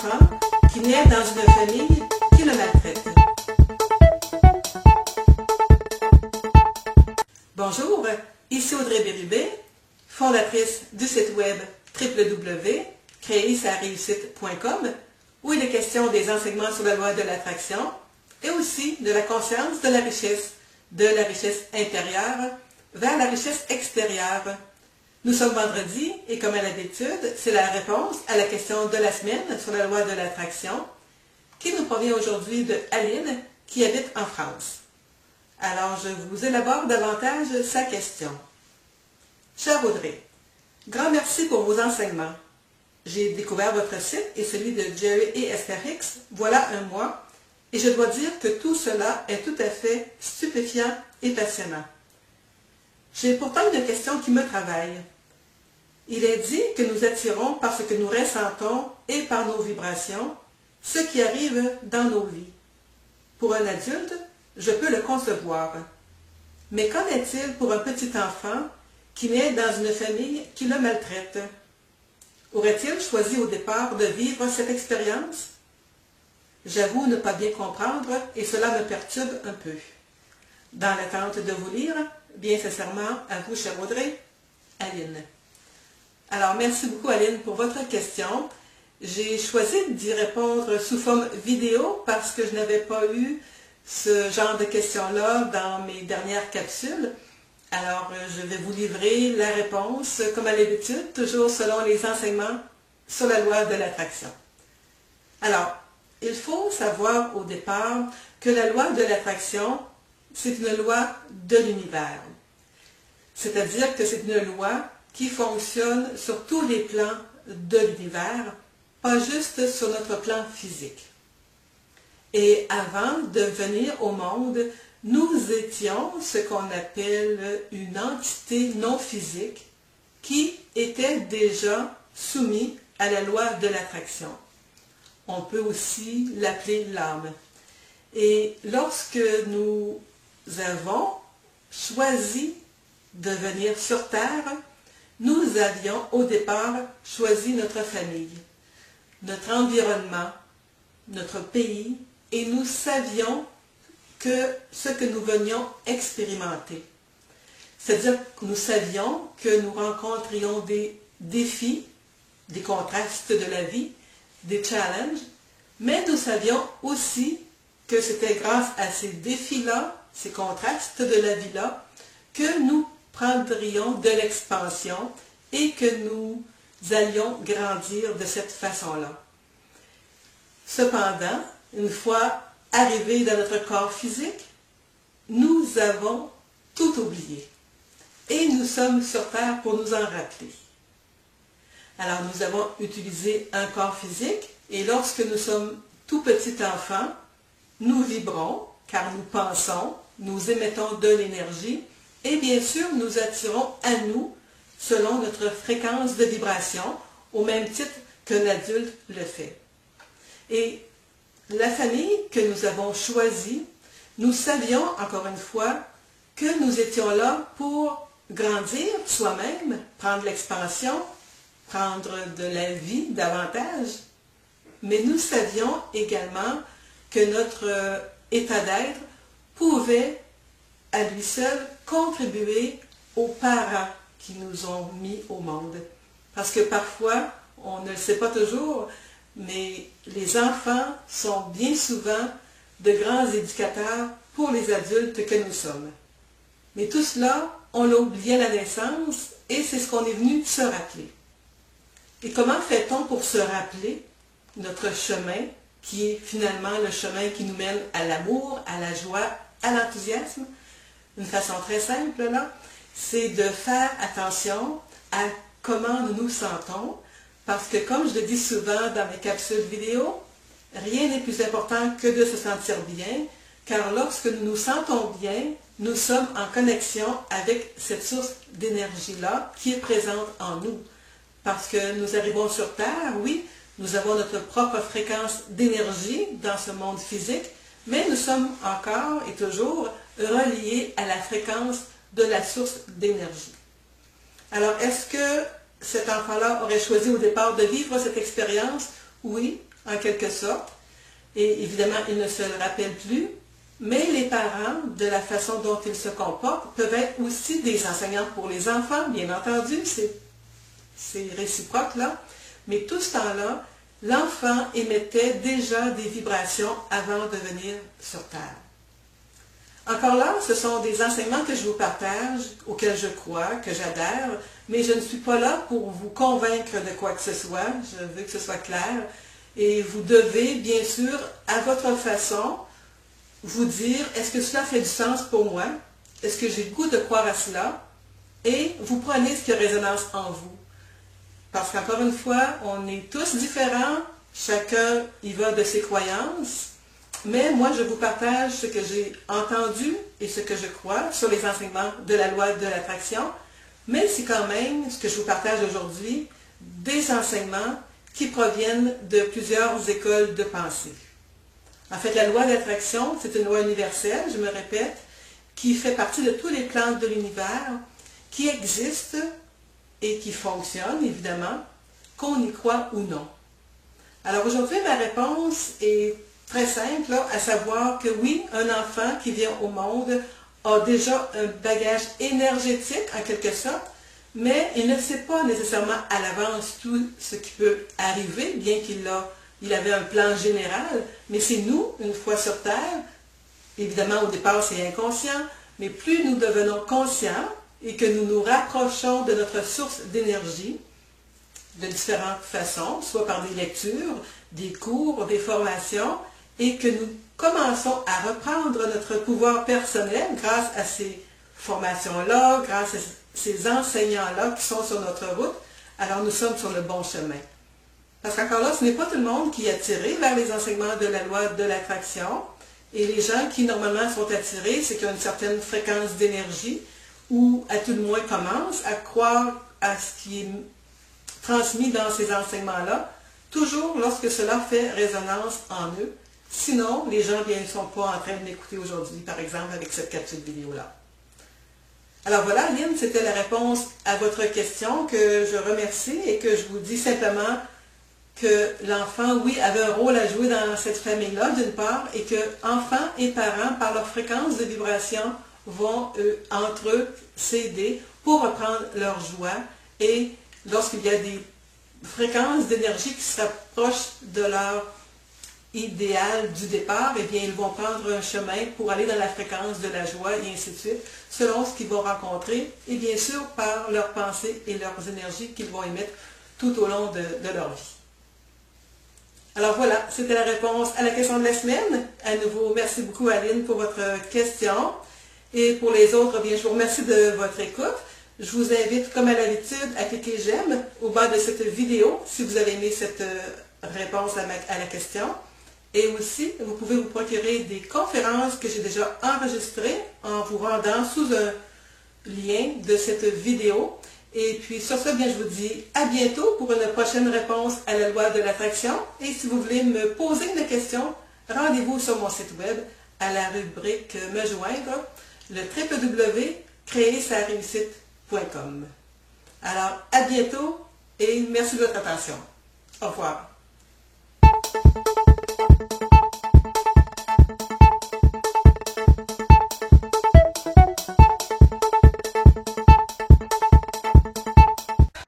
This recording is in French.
enfant qui naît dans une famille qui le maltraite. Bonjour, ici Audrey Bérubé, fondatrice du site web www.créersareussite.com où il est question des enseignements sur la loi de l'attraction et aussi de la conscience de la richesse intérieure vers la richesse extérieure. Nous sommes vendredi et comme à l'habitude, c'est la réponse à la question de la semaine sur la loi de l'attraction qui nous provient aujourd'hui de Aline qui habite en France. Alors je vous élabore davantage sa question. Cher Audrey, grand merci pour vos enseignements. J'ai découvert votre site et celui de Jerry et Esther Hicks voilà un mois et je dois dire que tout cela est tout à fait stupéfiant et passionnant. J'ai pourtant une question qui me travaille. Il est dit que nous attirons par ce que nous ressentons et par nos vibrations ce qui arrive dans nos vies. Pour un adulte, je peux le concevoir. Mais qu'en est-il pour un petit enfant qui naît dans une famille qui le maltraite? Aurait-il choisi au départ de vivre cette expérience? J'avoue ne pas bien comprendre et cela me perturbe un peu. Dans l'attente de vous lire, bien sincèrement, à vous, chère Audrey, Aline. Alors, merci beaucoup, Aline, pour votre question. J'ai choisi d'y répondre sous forme vidéo parce que je n'avais pas eu ce genre de questions-là dans mes dernières capsules. Alors, je vais vous livrer la réponse, comme à l'habitude, toujours selon les enseignements sur la loi de l'attraction. Alors, il faut savoir au départ que la loi de l'attraction, c'est une loi de l'univers. C'est-à-dire que c'est une loi qui fonctionne sur tous les plans de l'univers, pas juste sur notre plan physique. Et avant de venir au monde, nous étions ce qu'on appelle une entité non physique qui était déjà soumise à la loi de l'attraction. On peut aussi l'appeler l'âme. Et lorsque nous avons choisi de venir sur Terre, nous avions au départ choisi notre famille, notre environnement, notre pays, et nous savions ce que nous venions expérimenter. C'est-à-dire que nous savions que nous rencontrions des défis, des contrastes de la vie, des challenges, mais nous savions aussi que c'était grâce à ces défis-là, ces contrastes de la vie-là, que nous prendrions de l'expansion et que nous allions grandir de cette façon-là. Cependant, une fois arrivés dans notre corps physique, nous avons tout oublié. Et nous sommes sur Terre pour nous en rappeler. Alors nous avons utilisé un corps physique et lorsque nous sommes tout petits enfants, nous vibrons car nous pensons, nous émettons de l'énergie et bien sûr nous attirons à nous selon notre fréquence de vibration au même titre qu'un adulte le fait. Et la famille que nous avons choisie, nous savions encore une fois que nous étions là pour grandir soi-même, prendre l'expansion, prendre de la vie davantage, mais nous savions également que notre état d'être pouvait à lui seul contribuer aux parents qui nous ont mis au monde. Parce que parfois, on ne le sait pas toujours, mais les enfants sont bien souvent de grands éducateurs pour les adultes que nous sommes. Mais tout cela, on l'a oublié à la naissance et c'est ce qu'on est venu se rappeler. Et comment fait-on pour se rappeler notre chemin, qui est finalement le chemin qui nous mène à l'amour, à la joie, à l'enthousiasme? Une façon très simple, là, c'est de faire attention à comment nous nous sentons, parce que comme je le dis souvent dans mes capsules vidéo, rien n'est plus important que de se sentir bien, car lorsque nous nous sentons bien, nous sommes en connexion avec cette source d'énergie-là qui est présente en nous. Parce que nous arrivons sur Terre, oui, nous avons notre propre fréquence d'énergie dans ce monde physique, mais nous sommes encore et toujours reliés à la fréquence de la source d'énergie. Alors, est-ce que cet enfant-là aurait choisi au départ de vivre cette expérience Oui, en quelque sorte. Et évidemment, ils ne se le rappellent plus. Mais les parents, de la façon dont ils se comportent, peuvent être aussi des enseignants pour les enfants, bien entendu. C'est réciproque, là. Mais tout ce temps-là, l'enfant émettait déjà des vibrations avant de venir sur Terre. Encore là, ce sont des enseignements que je vous partage, auxquels je crois, que j'adhère, mais je ne suis pas là pour vous convaincre de quoi que ce soit. Je veux que ce soit clair. Et vous devez, bien sûr, à votre façon, vous dire, est-ce que cela fait du sens pour moi? Est-ce que j'ai le goût de croire à cela? Et vous prenez ce qui a résonance en vous. Parce qu'encore une fois, on est tous différents, chacun y va de ses croyances, mais moi je vous partage ce que j'ai entendu et ce que je crois sur les enseignements de la loi de l'attraction, mais c'est quand même ce que je vous partage aujourd'hui, des enseignements qui proviennent de plusieurs écoles de pensée. En fait, la loi d'attraction, c'est une loi universelle, je me répète, qui fait partie de tous les plans de l'univers, qui existent et qui fonctionnent, évidemment, qu'on y croit ou non. Alors aujourd'hui, ma réponse est très simple, là, à savoir que oui, un enfant qui vient au monde a déjà un bagage énergétique, en quelque sorte, mais il ne sait pas nécessairement à l'avance tout ce qui peut arriver, bien qu'il avait un plan général, mais c'est nous, une fois sur Terre, évidemment au départ c'est inconscient, mais plus nous devenons conscients et que nous nous rapprochons de notre source d'énergie, de différentes façons, soit par des lectures, des cours, des formations, et que nous commençons à reprendre notre pouvoir personnel grâce à ces formations-là, grâce à ces enseignants-là qui sont sur notre route, alors nous sommes sur le bon chemin. Parce qu'encore là, ce n'est pas tout le monde qui est attiré vers les enseignements de la loi de l'attraction, et les gens qui normalement sont attirés, c'est qu'ils ont une certaine fréquence d'énergie, ou à tout le moins commencent à croire à ce qui est transmis dans ces enseignements-là, toujours lorsque cela fait résonance en eux. Sinon, les gens ne sont pas en train de m'écouter aujourd'hui, par exemple, avec cette capsule vidéo-là. Alors voilà, Lynn, c'était la réponse à votre question que je remercie et que je vous dis simplement que l'enfant, oui, avait un rôle à jouer dans cette famille-là, d'une part, et que enfants et parents, par leur fréquence de vibration, vont, entre eux, s'aider pour reprendre leur joie. Et lorsqu'il y a des fréquences d'énergie qui se rapprochent de leur idéal du départ, eh bien, ils vont prendre un chemin pour aller dans la fréquence de la joie et ainsi de suite, selon ce qu'ils vont rencontrer, et bien sûr par leurs pensées et leurs énergies qu'ils vont émettre tout au long de leur vie. Alors voilà, c'était la réponse à la question de la semaine. À nouveau, merci beaucoup Aline pour votre question. Et pour les autres, bien, je vous remercie de votre écoute. Je vous invite, comme à l'habitude, à cliquer j'aime au bas de cette vidéo si vous avez aimé cette réponse à la question. Et aussi, vous pouvez vous procurer des conférences que j'ai déjà enregistrées en vous rendant sous un lien de cette vidéo. Et puis sur ce, bien, je vous dis à bientôt pour une prochaine réponse à la loi de l'attraction. Et si vous voulez me poser une question, rendez-vous sur mon site web à la rubrique Me joindre, le www.créersareussite.com. Alors, à bientôt et merci de votre attention. Au revoir.